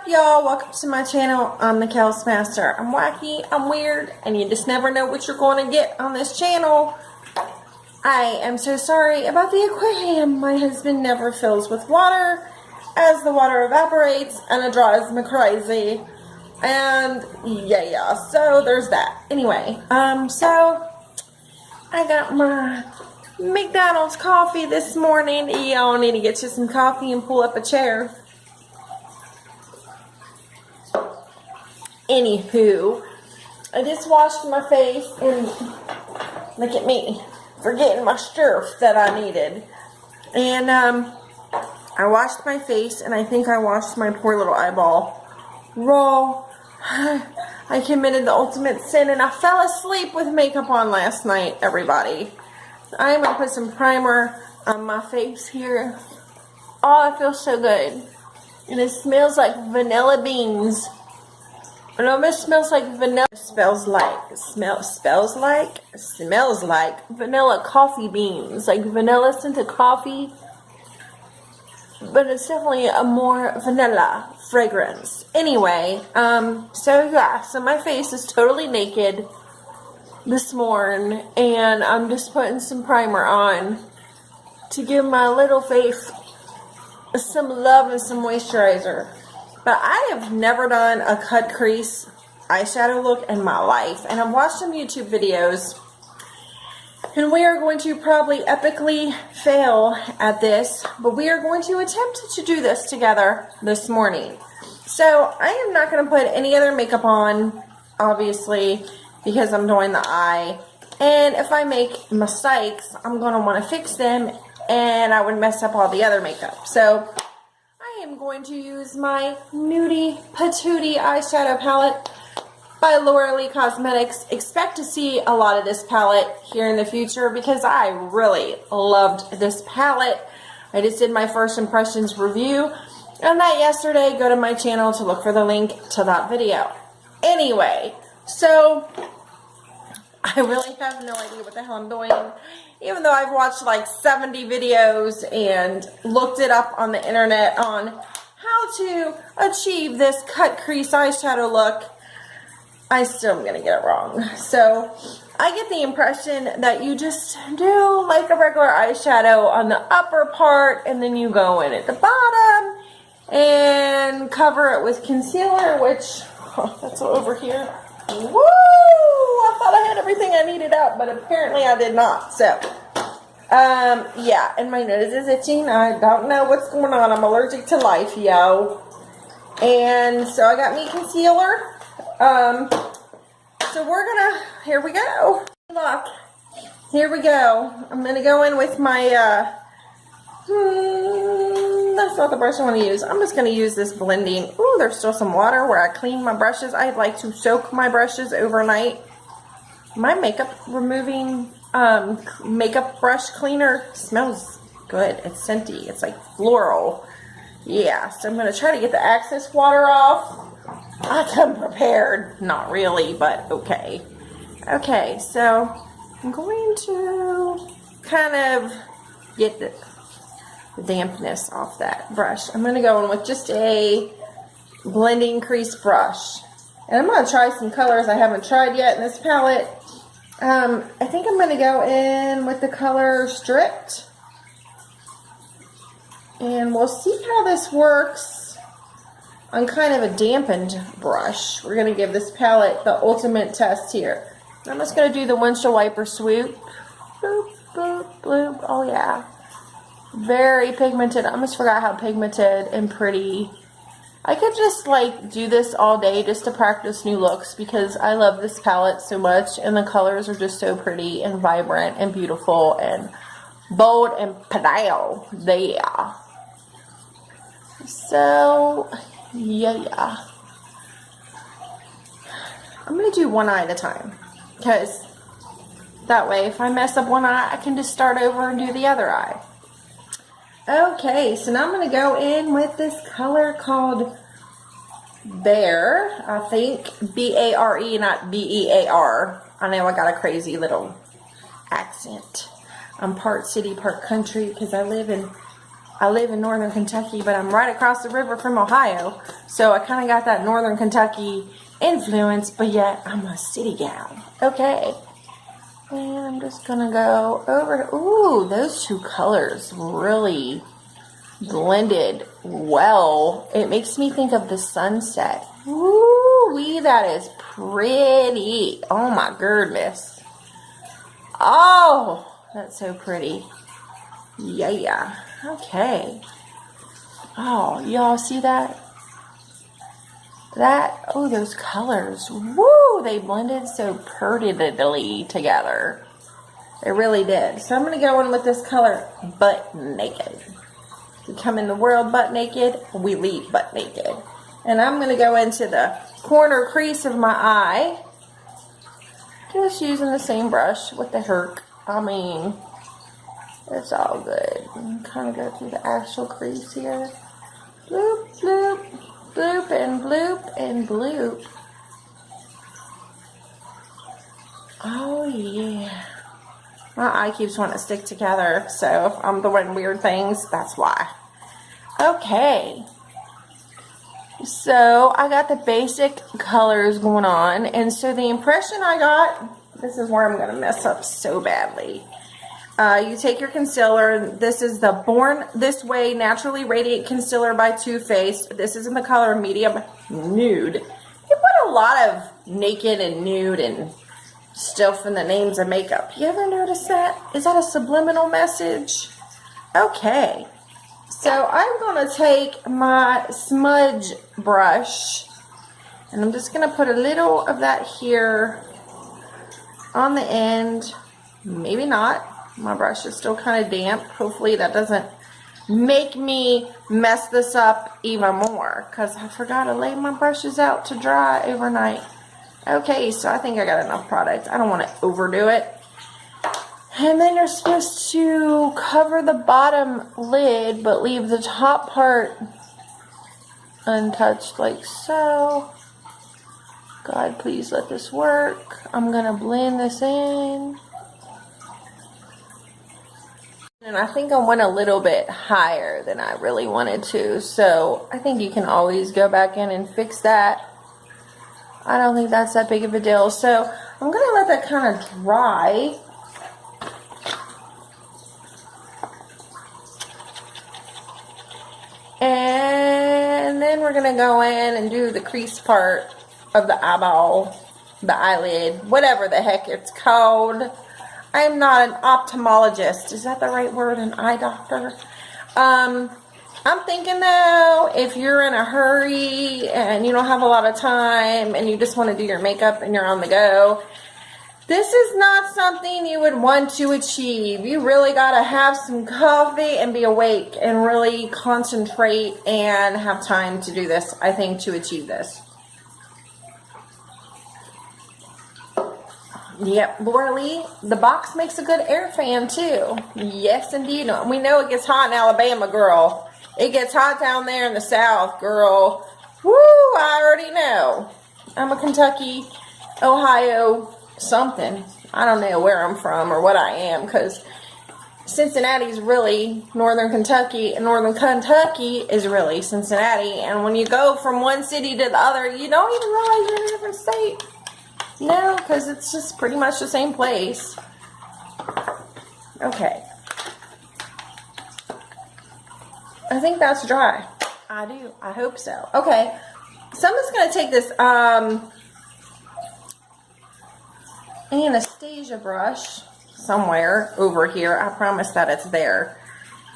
up, y'all? Welcome to my channel. I'm the Chaos Master. I'm wacky, I'm weird, and you just never know what you're going to get on this channel. I am so sorry about the aquarium. My husband never fills with water as the water evaporates and it drives me crazy. And yeah, so there's that. Anyway, so I got my McDonald's coffee this morning. Y'all need to get you some coffee and pull up a chair. Anywho, I just washed my face and look at me forgetting my stuff that I needed. And I washed my face and I think I washed my poor little eyeball raw. I committed the ultimate sin and I fell asleep with makeup on last night, everybody. I'm going to put some primer on my face here. Oh, it feels so good. And it smells like vanilla beans. It almost smells like vanilla. Smells like vanilla coffee beans. Like vanilla scented coffee. But it's definitely a more vanilla fragrance. Anyway, so yeah, so my face is totally naked this morning, and I'm just putting some primer on to give my little face some love and some moisturizer. But I have never done a cut crease eyeshadow look in my life, and I've watched some YouTube videos, and we are going to probably epically fail at this, but we are going to attempt to do this together this morning. So I am not going to put any other makeup on, obviously, because I'm doing the eye. And if I make mistakes, I'm going to want to fix them, and I would mess up all the other makeup. So I am going to use my Nudie Patootie eyeshadow palette by Laura Lee Cosmetics. Expect to see a lot of this palette here in the future because I really loved this palette. I just did my first impressions review on that yesterday. Go to my channel to look for the link to that video. Anyway, so I really have no idea what the hell I'm doing, even though I've watched like 70 videos and looked it up on the internet on how to achieve this cut crease eyeshadow look. I still am going to get it wrong. So I get the impression that you just do like a regular eyeshadow on the upper part, and then you go in at the bottom and cover it with concealer, which, that's over here. Woo! I thought I had everything I needed out, but apparently I did not. So, yeah, and my nose is itching. I don't know what's going on. I'm allergic to life, yo. And so I got me concealer. So we're gonna, here we go. Look, here we go. I'm gonna go in with my, that's not the brush I want to use. I'm just going to use this blending. Ooh, there's still some water where I clean my brushes. I like to soak my brushes overnight. My makeup removing makeup brush cleaner smells good. It's scenty. It's like floral. Yeah, so I'm going to try to get the excess water off. I come prepared. Not really, but okay. Okay, so I'm going to kind of get the dampness off that brush. I'm going to go in with just a blending crease brush. And I'm going to try some colors I haven't tried yet in this palette. I think I'm going to go in with the color Stripped. And we'll see how this works on kind of a dampened brush. We're going to give this palette the ultimate test here. I'm just going to do the windshield wiper swoop. Boop, boop, bloop. Oh yeah. Very pigmented. I almost forgot how pigmented and pretty. I could just like do this all day just to practice new looks because I love this palette so much and the colors are just so pretty and vibrant and beautiful and bold and pale. Yeah. So, yeah. I'm going to do one eye at a time because that way if I mess up one eye I can just start over and do the other eye. Okay, so now I'm going to go in with this color called Bear, I think. B-A-R-E, not B-E-A-R. I know I got a crazy little accent. I'm part city, part country because I live in I live in northern Kentucky, but I'm right across the river from Ohio. So I kind of got that northern Kentucky influence, but yet I'm a city gal. Okay. And I'm just going to go over. Ooh, those two colors really blended well. It makes me think of the sunset. Ooh, that is pretty. Oh my goodness. Oh, that's so pretty. Yeah. Okay. Oh, y'all see that? Oh, those colors. Woo, they blended so prettily together. They really did. So I'm going to go in with this color, Butt Naked. We come in the world butt naked, we leave butt naked. And I'm going to go into the corner crease of my eye. Just using the same brush with the Herc. I mean, it's all good. Kind of go through the actual crease here. Bloop, bloop, bloop, and bloop, and bloop. Oh, yeah. My eye keeps wanting to stick together, so if I'm doing weird things, that's why. Okay. So, I got the basic colors going on, and so the impression I got, this is where I'm going to mess up so badly. You take your concealer. This is the Born This Way Naturally Radiant Concealer by Too Faced. This is in the color medium nude. You put a lot of naked and nude and stuff in the names of makeup. You ever notice that? Is that a subliminal message? Okay. So I'm going to take my smudge brush and I'm just going to put a little of that here on the end. Maybe not. My brush is still kind of damp. Hopefully that doesn't make me mess this up even more, because I forgot to lay my brushes out to dry overnight. Okay, so I think I got enough product. I don't want to overdo it. And then you're supposed to cover the bottom lid, but leave the top part untouched like so. God, please let this work. I'm going to blend this in. And I think I went a little bit higher than I really wanted to. So I think you can always go back in and fix that. I don't think that's that big of a deal. So I'm going to let that kind of dry. And then we're going to go in and do the crease part of the eyeball, the eyelid, whatever the heck it's called. I'm not an ophthalmologist. Is that the right word? An eye doctor? I'm thinking though, if you're in a hurry and you don't have a lot of time and you just want to do your makeup and you're on the go, this is not something you would want to achieve. You really got to have some coffee and be awake and really concentrate and have time to do this, I think, to achieve this. Yep, Laura Lee, the box makes a good air fan too. Yes, indeed. We know it gets hot in Alabama, girl. It gets hot down there in the South, girl. Woo, I already know. I'm a Kentucky, Ohio, something. I don't know where I'm from or what I am, because Cincinnati's really northern Kentucky, and northern Kentucky is really Cincinnati. And when you go from one city to the other, you don't even realize you're in a different state. No, because it's just pretty much the same place. Okay. I think that's dry. I do. I hope so. Okay. So I'm just going to take this Anastasia brush somewhere over here. I promise that it's there.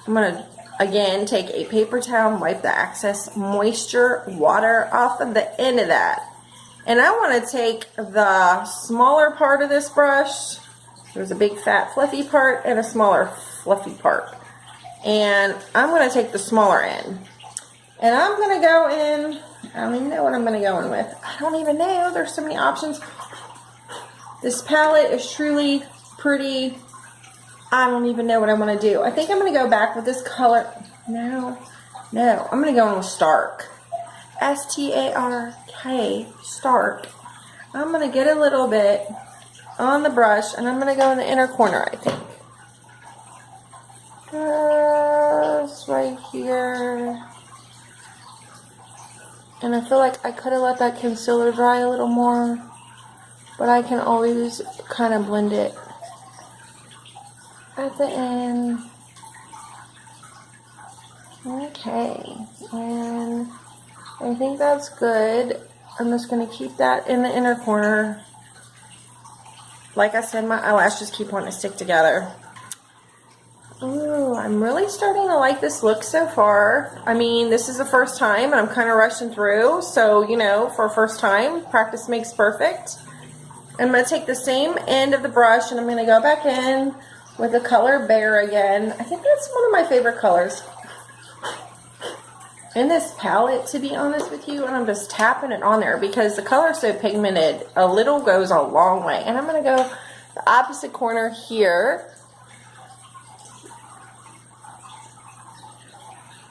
I'm going to, again, take a paper towel and wipe the excess moisture, water off of the end of that. And I want to take the smaller part of this brush. There's a big fat fluffy part and a smaller fluffy part. And I'm going to take the smaller end. And I'm going to go in, I don't even know what I'm going to go in with. I don't even know. There's so many options. This palette is truly pretty. I don't even know what I want to do. I think I'm going to go back with this color. No. I'm going to go in with Stark. S-T-A-R-K, Stark. I'm going to get a little bit on the brush, and I'm going to go in the inner corner, I think. Just right here. And I feel like I could have let that concealer dry a little more, but I can always kind of blend it at the end. Okay, and I think that's good. I'm just going to keep that in the inner corner. Like I said, my eyelashes keep wanting to stick together. Ooh, I'm really starting to like this look so far. I mean, this is the first time, and I'm kind of rushing through. So, you know, for a first time, practice makes perfect. I'm going to take the same end of the brush, and I'm going to go back in with the color Bear again. I think that's one of my favorite colors in this palette, to be honest with you. And I'm just tapping it on there because the color is so pigmented. A little goes a long way. And I'm going to go the opposite corner here.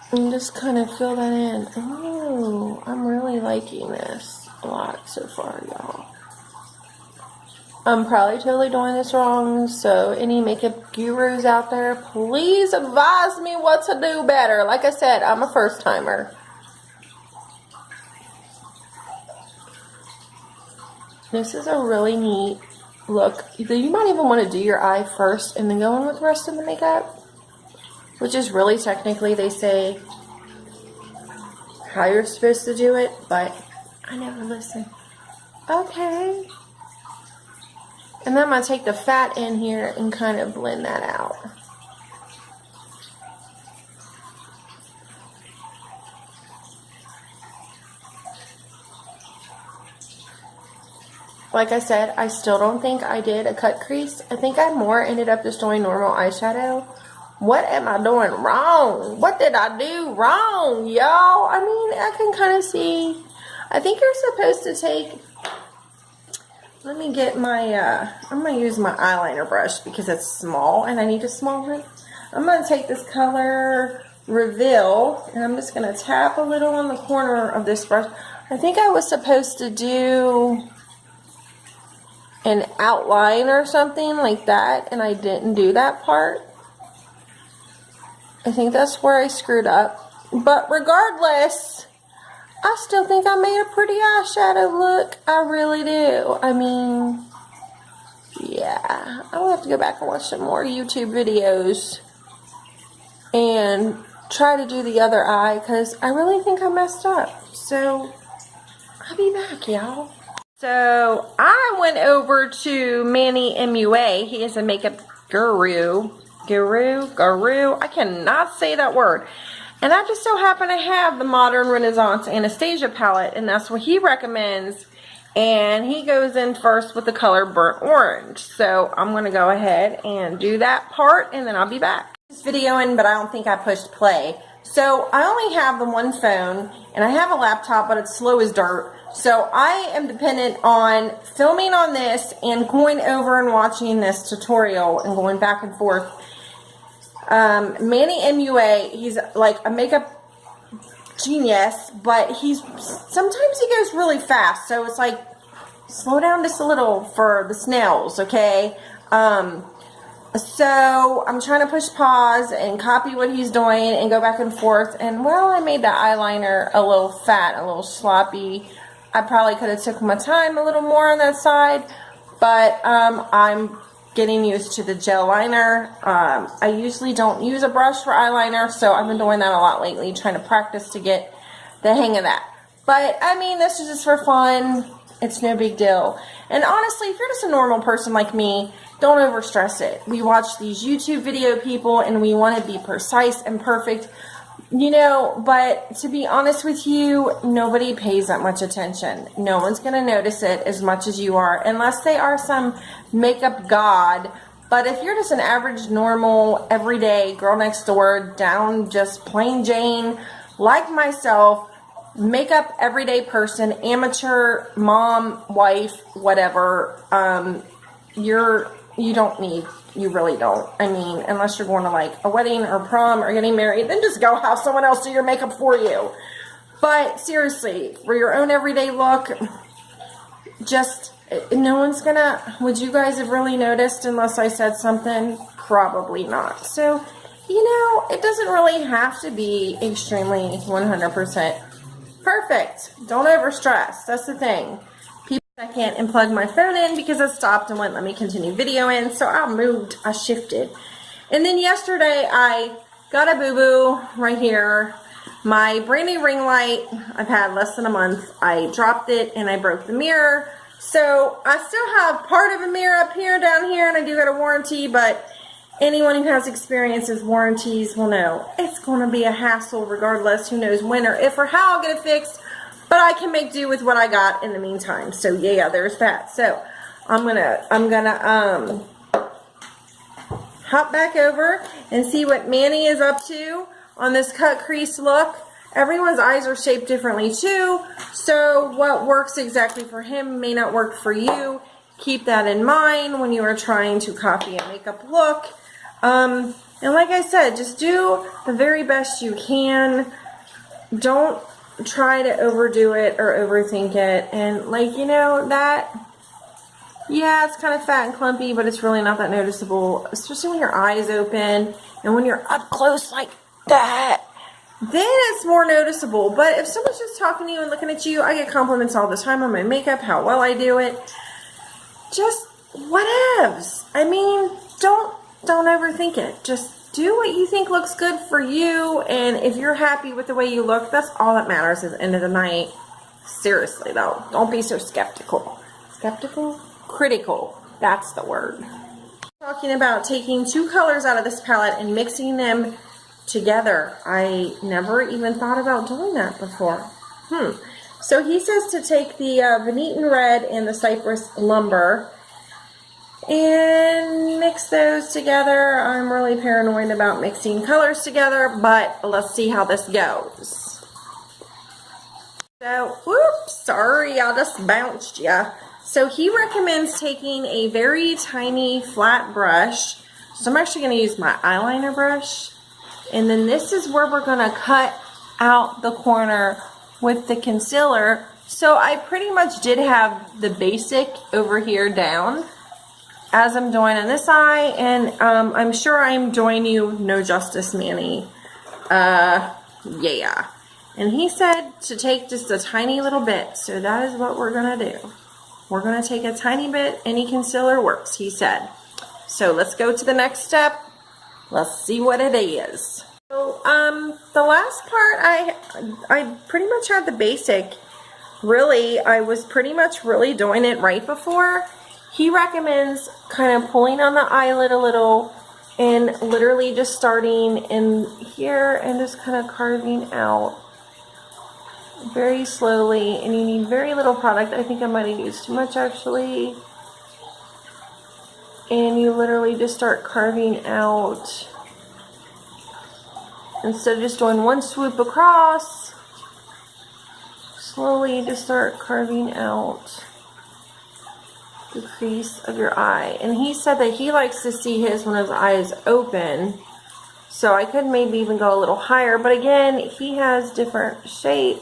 And just kind of fill that in. Oh, I'm really liking this a lot so far, y'all. I'm probably totally doing this wrong, so any makeup gurus out there, please advise me what to do better. Like I said, I'm a first timer. This is a really neat look. You might even want to do your eye first and then go in with the rest of the makeup. Which is really technically, they say, how you're supposed to do it, but I never listen. Okay. And then I'm going to take the fat in here and kind of blend that out. Like I said, I still don't think I did a cut crease. I think I more ended up just doing normal eyeshadow. What am I doing wrong? What did I do wrong, y'all? I mean, I can kind of see. I think you're supposed to take, let me get my, I'm going to use my eyeliner brush because it's small and I need a small one. I'm going to take this color Reveal and I'm just going to tap a little on the corner of this brush. I think I was supposed to do an outline or something like that, and I didn't do that part. I think that's where I screwed up. But regardless, I still think I made a pretty eyeshadow look. I really do. I mean, yeah. I'll have to go back and watch some more YouTube videos and try to do the other eye because I really think I messed up. So, I'll be back, y'all. So, I went over to Manny MUA. He is a makeup guru. I cannot say that word. And I just so happen to have the Modern Renaissance Anastasia palette, and that's what he recommends. And he goes in first with the color Burnt Orange. So I'm going to go ahead and do that part, and then I'll be back. This video in, but I don't think I pushed play. So I only have the one phone, and I have a laptop, but it's slow as dirt. So I am dependent on filming on this and going over and watching this tutorial and going back and forth. Manny MUA, he's like a makeup genius, but sometimes he goes really fast, so it's like, slow down just a little for the snails, okay? So I'm trying to push pause and copy what he's doing and go back and forth, and well, I made the eyeliner a little fat, a little sloppy. I probably could have took my time a little more on that side, but I'm getting used to the gel liner. I usually don't use a brush for eyeliner, so I've been doing that a lot lately, trying to practice to get the hang of that. But, I mean, this is just for fun. It's no big deal. And honestly, if you're just a normal person like me, don't overstress it. We watch these YouTube video people, and we want to be precise and perfect, you know, but to be honest with you, nobody pays that much attention. No one's going to notice it as much as you are, unless they are some makeup god. But if you're just an average, normal, everyday girl next door, down just plain Jane, like myself, makeup everyday person, amateur, mom, wife, whatever, you really don't. I mean, unless you're going to like a wedding or prom or getting married, then just go have someone else do your makeup for you. But seriously, for your own everyday look, just, no one's gonna, would you guys have really noticed unless I said something? Probably not. So you know, it doesn't really have to be extremely 100% perfect. Don't overstress. That's the thing. I can't unplug my phone in because it stopped and wouldn't let me continue videoing, so I shifted. And then yesterday I got a boo-boo right here. My brand new ring light, I've had less than a month. I dropped it and I broke the mirror. So I still have part of a mirror up here, down here, and I do got a warranty, but anyone who has experience with warranties will know it's going to be a hassle regardless. Who knows when or if or how I'll get it fixed. But I can make do with what I got in the meantime. So yeah, there's that. So I'm gonna hop back over and see what Manny is up to on this cut crease look. Everyone's eyes are shaped differently too. So what works exactly for him may not work for you. Keep that in mind when you are trying to copy a makeup look. And like I said, just do the very best you can. Don't try to overdo it or overthink it. And like, you know, that, yeah, it's kind of fat and clumpy, but it's really not that noticeable, especially when your eyes open and when you're up close like that, then it's more noticeable. But if someone's just talking to you and looking at you, I get compliments all the time on my makeup, how well I do it. Just whatevs. I mean, don't overthink it. Just do what you think looks good for you, and if you're happy with the way you look, that's all that matters at the end of the night. Seriously though, don't be so skeptical. Skeptical? Critical. That's the word. Talking about taking two colors out of this palette and mixing them together. I never even thought about doing that before. So he says to take the Venetian Red and the Cypress Lumber and mix those together. I'm really paranoid about mixing colors together, but let's see how this goes. So, whoops, sorry, I just bounced ya. So he recommends taking a very tiny flat brush. So I'm actually going to use my eyeliner brush. And then this is where we're going to cut out the corner with the concealer. So I pretty much did have the basic over here down as I'm doing on this eye, and I'm sure I'm doing you no justice, Manny. Yeah. And he said to take just a tiny little bit, so that is what we're gonna do. We're gonna take a tiny bit. Any concealer works, he said. So let's go to the next step. Let's see what it is. So the last part, I pretty much had the basic. Really, I was pretty much really doing it right before. He recommends kind of pulling on the eyelid a little and literally just starting in here and just kind of carving out very slowly. And you need very little product. I think I might have used too much actually. And you literally just start carving out. Instead of just doing one swoop across, slowly just start carving out the crease of your eye. And he said that he likes to see his when his eyes open, so I could maybe even go a little higher, but again, he has different shape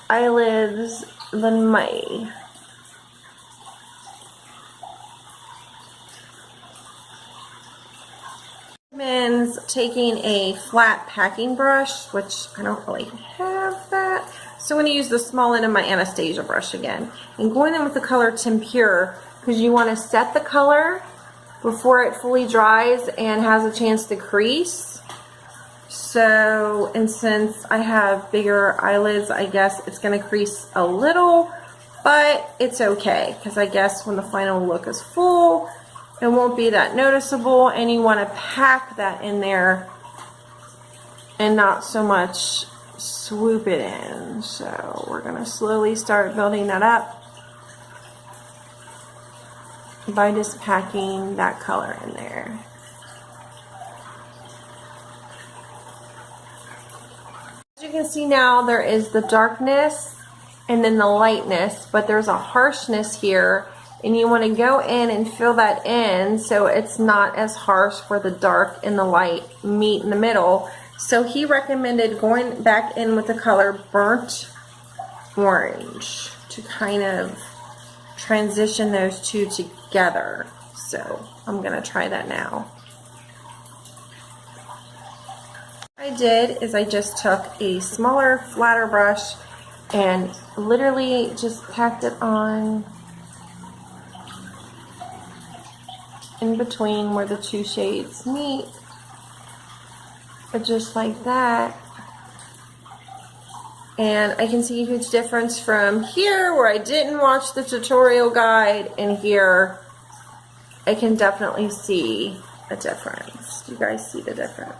eyelids than me. Recommends taking a flat packing brush, which I don't really have that. So I'm going to use the small end of my Anastasia brush again. And going in with the color Tempure, because you want to set the color before it fully dries and has a chance to crease. So, and since I have bigger eyelids, I guess it's going to crease a little, but it's okay, because I guess when the final look is full, it won't be that noticeable, and you want to pack that in there and not so much swoop it in. So we're going to slowly start building that up by just packing that color in there. As you can see now, there is the darkness and then the lightness, but there's a harshness here, and you want to go in and fill that in so it's not as harsh where the dark and the light meet in the middle. So he recommended going back in with the color Burnt Orange to kind of transition those two together. So I'm going to try that now. What I did is I just took a smaller, flatter brush and literally just packed it on in between where the two shades meet, but just like that. And I can see a huge difference from here where I didn't watch the tutorial guide, and here I can definitely see a difference. Do you guys see the difference?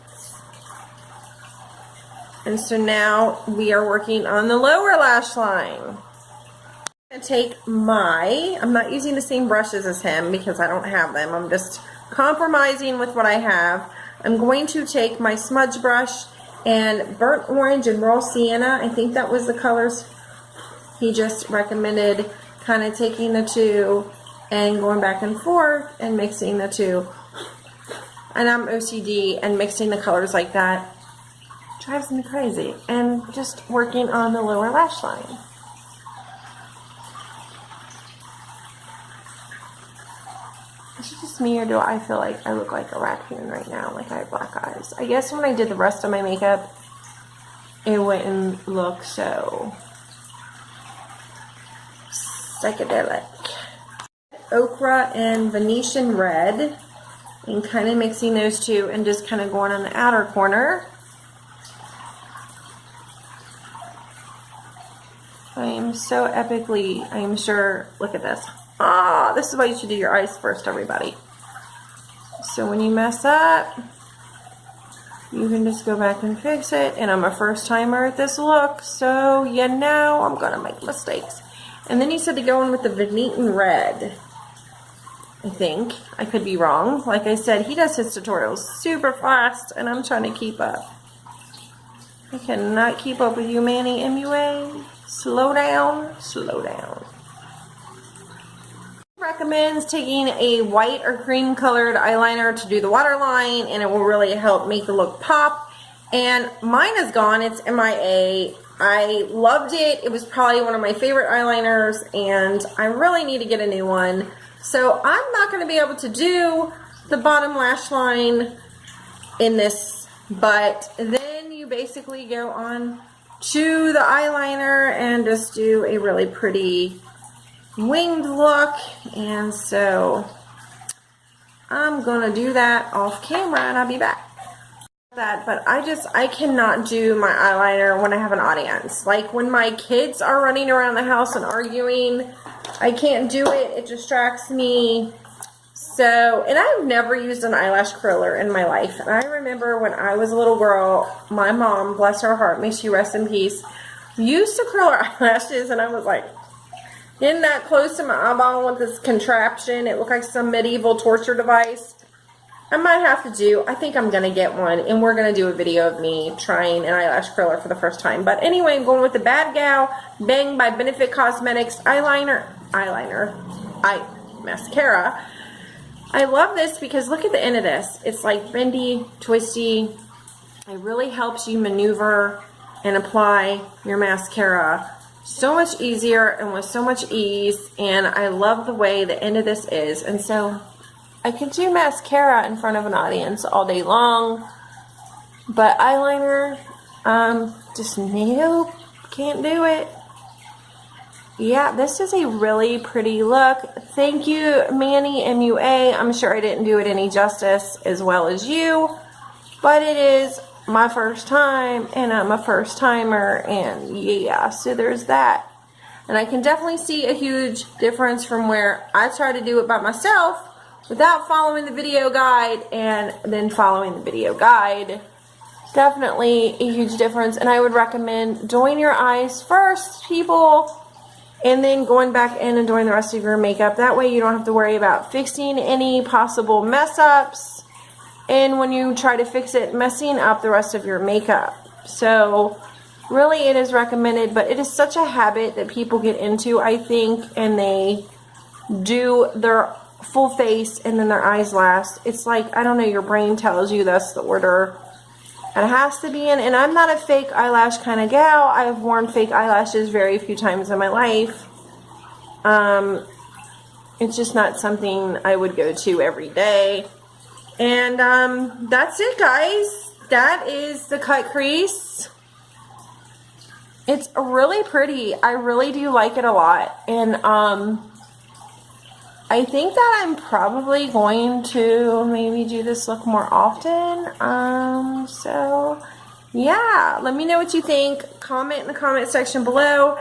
And so now we are working on the lower lash line. I'm going to take I'm not using the same brushes as him because I don't have them. I'm just compromising with what I have. I'm going to take my smudge brush and burnt orange and raw sienna. I think that was the colors he just recommended, kind of taking the two and going back and forth and mixing the two. And I'm OCD, and mixing the colors like that drives me crazy. And just working on the lower lash line. Is it just me, or do I feel like I look like a raccoon right now? Like I have black eyes. I guess when I did the rest of my makeup, it wouldn't look so psychedelic. Ochre and Venetian red, and kind of mixing those two and just kind of going on the outer corner. I am so epically, I am sure, look at this. Ah, this is why you should do your eyes first, everybody. So when you mess up, you can just go back and fix it. And I'm a first timer at this look, so you know I'm gonna make mistakes. And then he said to go in with the Venetian red. I think. I could be wrong. Like I said, he does his tutorials super fast, and I'm trying to keep up. I cannot keep up with you, Manny MUA. Slow down, slow down. Recommends taking a white or cream colored eyeliner to do the waterline, and it will really help make the look pop. And mine is gone. It's MIA. I loved it. It was probably one of my favorite eyeliners, and I really need to get a new one. So I'm not going to be able to do the bottom lash line in this, but then you basically go on to the eyeliner and just do a really pretty winged look. And so I'm gonna do that off camera, and I'll be back. But I cannot do my eyeliner when I have an audience. Like when my kids are running around the house and arguing, I can't do it. It distracts me. So, and I've never used an eyelash curler in my life. And I remember when I was a little girl, my mom, bless her heart, may she rest in peace, used to curl her eyelashes, and I was like, getting that close to my eyeball with this contraption. It looked like some medieval torture device. I might have to do, I think I'm going to get one, and we're going to do a video of me trying an eyelash curler for the first time. But anyway, I'm going with the Bad Gal Bang by Benefit Cosmetics mascara. I love this because look at the end of this. It's like bendy, twisty. It really helps you maneuver and apply your mascara so much easier and with so much ease. And I love the way the end of this is. And so I could do mascara in front of an audience all day long, but eyeliner, just nope, can't do it. Yeah, this is a really pretty look. Thank you, Manny MUA. I'm sure I didn't do it any justice as well as you, but it is my first time, and I'm a first timer, and yeah, so there's that. And I can definitely see a huge difference from where I try to do it by myself without following the video guide, and then following the video guide. Definitely a huge difference, and I would recommend doing your eyes first, people, and then going back in and doing the rest of your makeup. That way you don't have to worry about fixing any possible mess ups, and when you try to fix it, messing up the rest of your makeup. So really it is recommended, but it is such a habit that people get into, I think, and they do their full face and then their eyes last. It's like, I don't know, your brain tells you that's the order it has to be in. And I'm not a fake eyelash kind of gal. I've worn fake eyelashes very few times in my life. It's just not something I would go to every day. And that's it, guys. that is the cut crease. It's really pretty. I really do like it a lot. And I think that I'm probably going to maybe do this look more often. So yeah, let me know what you think. Comment in the comment section below.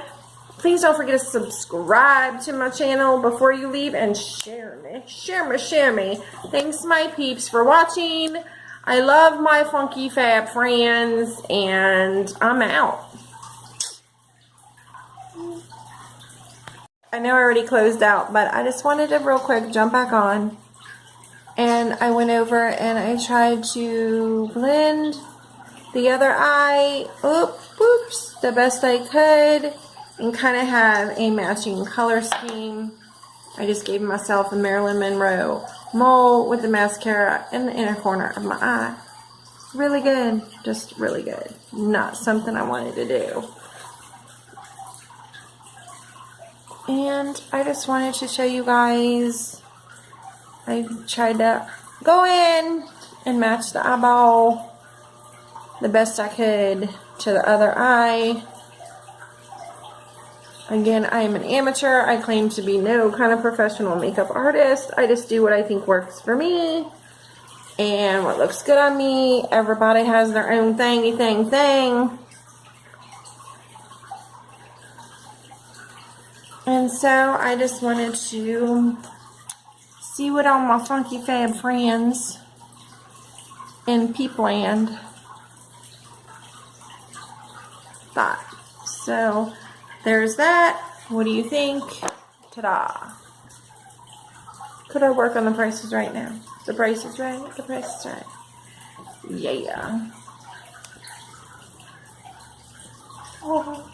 Please don't forget to subscribe to my channel before you leave, and share me. Share me. Thanks, my peeps, for watching. I love my funky fab friends, and I'm out. I know I already closed out, but I just wanted to real quick jump back on. And I went over and I tried to blend the other eye, oops, the best I could, and kind of have a matching color scheme. I just gave myself a Marilyn Monroe mole with the mascara in the inner corner of my eye. Really good, just really good. Not something I wanted to do. And I just wanted to show you guys, I tried to go in and match the eyeball the best I could to the other eye. Again, I am an amateur. I claim to be no kind of professional makeup artist. I just do what I think works for me and what looks good on me. Everybody has their own thing. And so I just wanted to see what all my funky fab friends in Peepland thought. So there's that. What do you think? Ta-da. Could I work on the prices right now? The price is right. The price is right. Yeah. Oh.